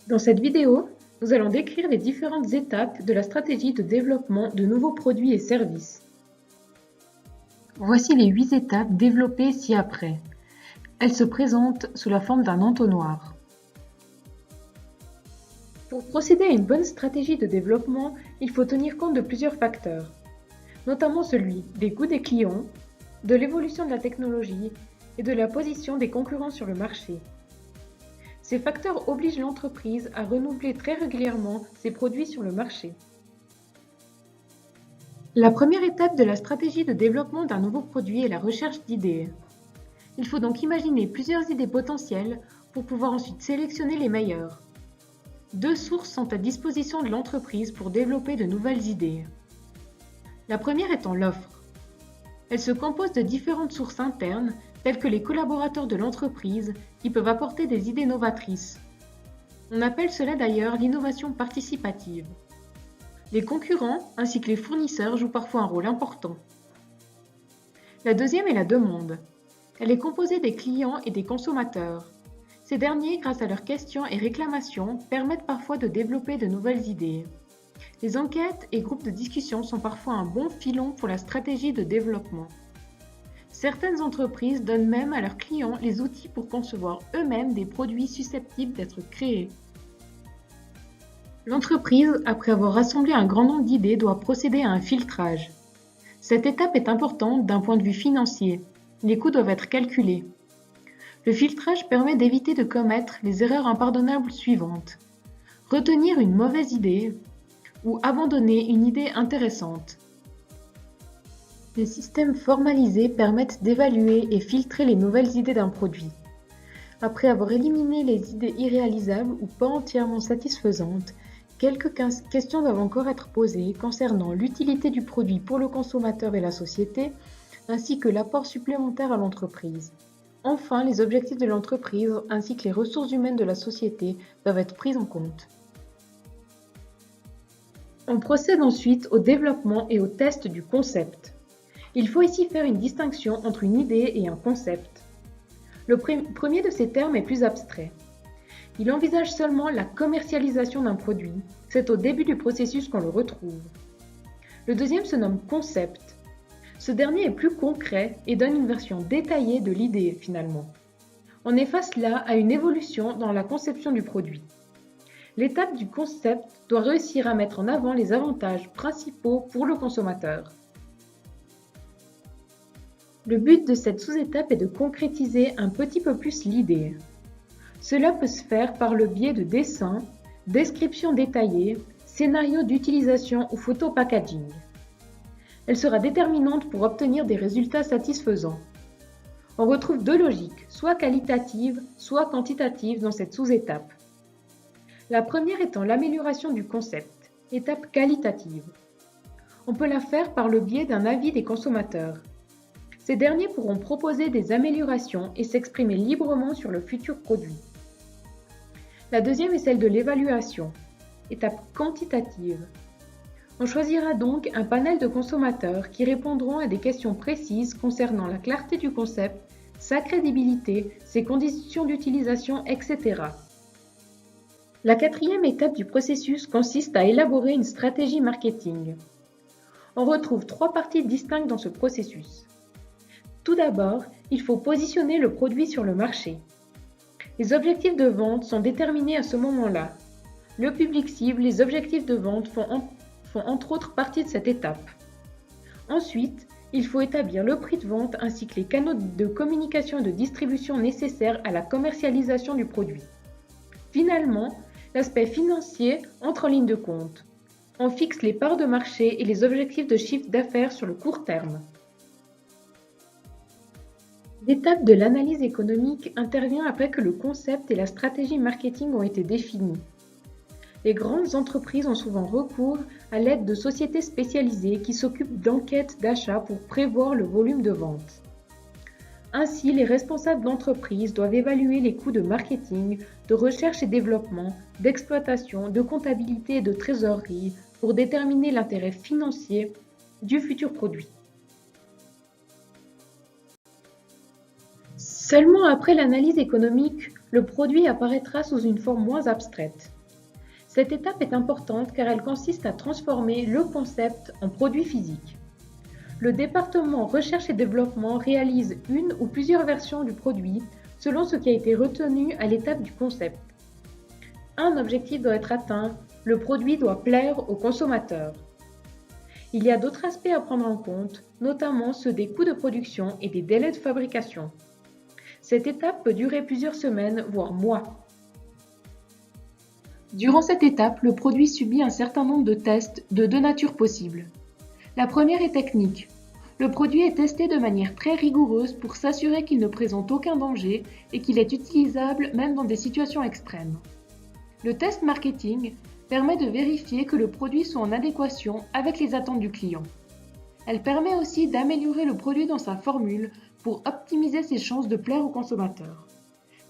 Dans cette vidéo, nous allons décrire les différentes étapes de la stratégie de développement de nouveaux produits et services. Voici les 8 étapes développées ci-après. Elles se présentent sous la forme d'un entonnoir. Pour procéder à une bonne stratégie de développement, il faut tenir compte de plusieurs facteurs, notamment celui des goûts des clients, de l'évolution de la technologie et de la position des concurrents sur le marché. Ces facteurs obligent l'entreprise à renouveler très régulièrement ses produits sur le marché. La première étape de la stratégie de développement d'un nouveau produit est la recherche d'idées. Il faut donc imaginer plusieurs idées potentielles pour pouvoir ensuite sélectionner les meilleures. 2 sources sont à disposition de l'entreprise pour développer de nouvelles idées. La première étant l'offre. Elle se compose de différentes sources internes telles que les collaborateurs de l'entreprise qui peuvent apporter des idées novatrices. On appelle cela d'ailleurs l'innovation participative. Les concurrents ainsi que les fournisseurs jouent parfois un rôle important. La deuxième est la demande. Elle est composée des clients et des consommateurs. Ces derniers, grâce à leurs questions et réclamations, permettent parfois de développer de nouvelles idées. Les enquêtes et groupes de discussion sont parfois un bon filon pour la stratégie de développement. Certaines entreprises donnent même à leurs clients les outils pour concevoir eux-mêmes des produits susceptibles d'être créés. L'entreprise, après avoir rassemblé un grand nombre d'idées, doit procéder à un filtrage. Cette étape est importante d'un point de vue financier. Les coûts doivent être calculés. Le filtrage permet d'éviter de commettre les erreurs impardonnables suivantes. Retenir une mauvaise idée ou abandonner une idée intéressante. Les systèmes formalisés permettent d'évaluer et filtrer les nouvelles idées d'un produit. Après avoir éliminé les idées irréalisables ou pas entièrement satisfaisantes, quelques questions doivent encore être posées concernant l'utilité du produit pour le consommateur et la société, ainsi que l'apport supplémentaire à l'entreprise. Enfin, les objectifs de l'entreprise ainsi que les ressources humaines de la société doivent être pris en compte. On procède ensuite au développement et au test du concept. Il faut ici faire une distinction entre une idée et un concept. Le premier de ces termes est plus abstrait. Il envisage seulement la commercialisation d'un produit. C'est au début du processus qu'on le retrouve. Le deuxième se nomme concept. Ce dernier est plus concret et donne une version détaillée de l'idée finalement. On est face là à une évolution dans la conception du produit. L'étape du concept doit réussir à mettre en avant les avantages principaux pour le consommateur. Le but de cette sous-étape est de concrétiser un petit peu plus l'idée. Cela peut se faire par le biais de dessins, descriptions détaillées, scénarios d'utilisation ou photo packaging. Elle sera déterminante pour obtenir des résultats satisfaisants. On retrouve 2 logiques, soit qualitatives, soit quantitatives dans cette sous-étape. La première étant l'amélioration du concept, étape qualitative. On peut la faire par le biais d'un avis des consommateurs. Ces derniers pourront proposer des améliorations et s'exprimer librement sur le futur produit. La deuxième est celle de l'évaluation, étape quantitative. On choisira donc un panel de consommateurs qui répondront à des questions précises concernant la clarté du concept, sa crédibilité, ses conditions d'utilisation, etc. La quatrième étape du processus consiste à élaborer une stratégie marketing. On retrouve 3 parties distinctes dans ce processus. Tout d'abord, il faut positionner le produit sur le marché. Les objectifs de vente sont déterminés à ce moment-là. Le public cible, les objectifs de vente font entre autres partie de cette étape. Ensuite, il faut établir le prix de vente ainsi que les canaux de communication et de distribution nécessaires à la commercialisation du produit. Finalement, l'aspect financier entre en ligne de compte. On fixe les parts de marché et les objectifs de chiffre d'affaires sur le court terme. L'étape de l'analyse économique intervient après que le concept et la stratégie marketing ont été définis. Les grandes entreprises ont souvent recours à l'aide de sociétés spécialisées qui s'occupent d'enquêtes d'achat pour prévoir le volume de vente. Ainsi, les responsables d'entreprise doivent évaluer les coûts de marketing, de recherche et développement, d'exploitation, de comptabilité et de trésorerie pour déterminer l'intérêt financier du futur produit. Seulement après l'analyse économique, le produit apparaîtra sous une forme moins abstraite. Cette étape est importante car elle consiste à transformer le concept en produit physique. Le département recherche et développement réalise une ou plusieurs versions du produit selon ce qui a été retenu à l'étape du concept. Un objectif doit être atteint, le produit doit plaire aux consommateurs. Il y a d'autres aspects à prendre en compte, notamment ceux des coûts de production et des délais de fabrication. Cette étape peut durer plusieurs semaines, voire mois. Durant cette étape, le produit subit un certain nombre de tests de deux natures possibles. La première est technique. Le produit est testé de manière très rigoureuse pour s'assurer qu'il ne présente aucun danger et qu'il est utilisable même dans des situations extrêmes. Le test marketing permet de vérifier que le produit soit en adéquation avec les attentes du client. Elle permet aussi d'améliorer le produit dans sa formule pour optimiser ses chances de plaire aux consommateurs.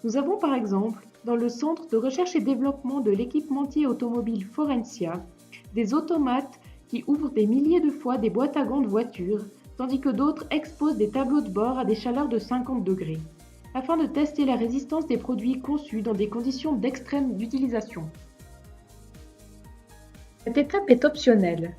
Nous avons par exemple, dans le centre de recherche et développement de l'équipementier automobile Forensia, des automates qui ouvrent des milliers de fois des boîtes à gants de voitures, tandis que d'autres exposent des tableaux de bord à des chaleurs de 50 degrés, afin de tester la résistance des produits conçus dans des conditions d'extrême d'utilisation. Cette étape est optionnelle.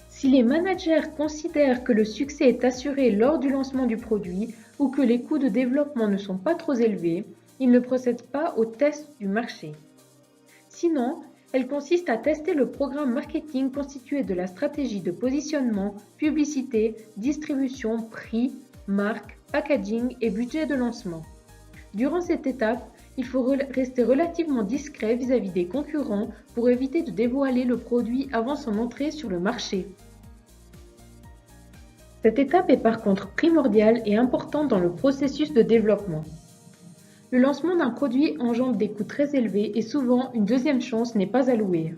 Si les managers considèrent que le succès est assuré lors du lancement du produit ou que les coûts de développement ne sont pas trop élevés, ils ne procèdent pas au test du marché. Sinon, elle consiste à tester le programme marketing constitué de la stratégie de positionnement, publicité, distribution, prix, marque, packaging et budget de lancement. Durant cette étape, il faut rester relativement discret vis-à-vis des concurrents pour éviter de dévoiler le produit avant son entrée sur le marché. Cette étape est par contre primordiale et importante dans le processus de développement. Le lancement d'un produit engendre des coûts très élevés et souvent une deuxième chance n'est pas allouée.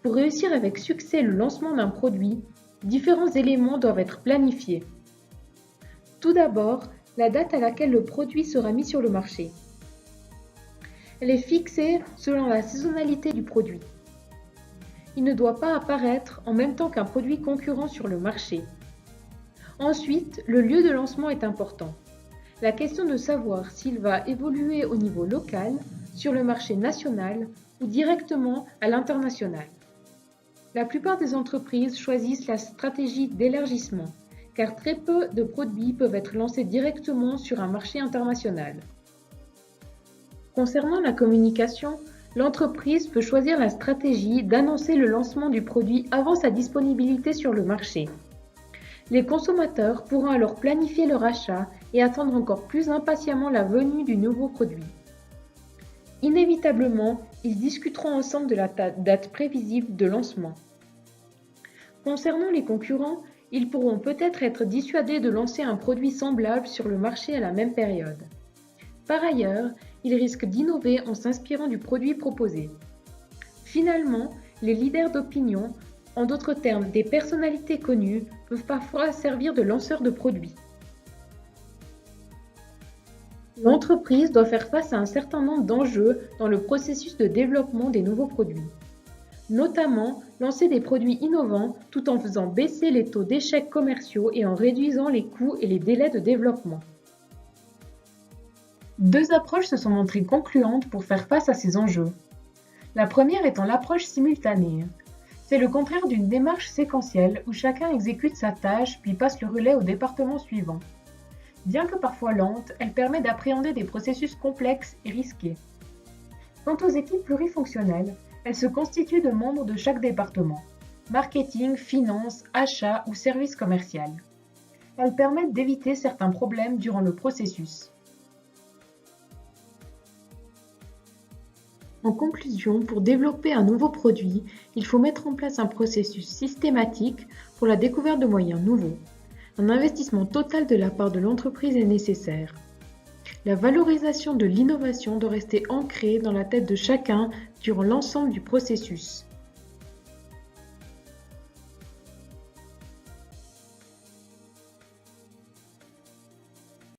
Pour réussir avec succès le lancement d'un produit, différents éléments doivent être planifiés. Tout d'abord, la date à laquelle le produit sera mis sur le marché. Elle est fixée selon la saisonnalité du produit. Il ne doit pas apparaître en même temps qu'un produit concurrent sur le marché. Ensuite, le lieu de lancement est important. La question de savoir s'il va évoluer au niveau local, sur le marché national ou directement à l'international. La plupart des entreprises choisissent la stratégie d'élargissement, car très peu de produits peuvent être lancés directement sur un marché international. Concernant la communication, l'entreprise peut choisir la stratégie d'annoncer le lancement du produit avant sa disponibilité sur le marché. Les consommateurs pourront alors planifier leur achat et attendre encore plus impatiemment la venue du nouveau produit. Inévitablement, ils discuteront ensemble de la date prévisible de lancement. Concernant les concurrents, ils pourront peut-être être dissuadés de lancer un produit semblable sur le marché à la même période. Par ailleurs, ils risquent d'innover en s'inspirant du produit proposé. Finalement, les leaders d'opinion, en d'autres termes des personnalités connues, peuvent parfois servir de lanceurs de produits. L'entreprise doit faire face à un certain nombre d'enjeux dans le processus de développement des nouveaux produits. Notamment, lancer des produits innovants tout en faisant baisser les taux d'échecs commerciaux et en réduisant les coûts et les délais de développement. Deux approches se sont montrées concluantes pour faire face à ces enjeux. La première étant l'approche simultanée. C'est le contraire d'une démarche séquentielle où chacun exécute sa tâche puis passe le relais au département suivant. Bien que parfois lente, elle permet d'appréhender des processus complexes et risqués. Quant aux équipes plurifonctionnelles, elles se constituent de membres de chaque département, marketing, finance, achat ou service commercial. Elles permettent d'éviter certains problèmes durant le processus. En conclusion, pour développer un nouveau produit, il faut mettre en place un processus systématique pour la découverte de moyens nouveaux. Un investissement total de la part de l'entreprise est nécessaire. La valorisation de l'innovation doit rester ancrée dans la tête de chacun durant l'ensemble du processus.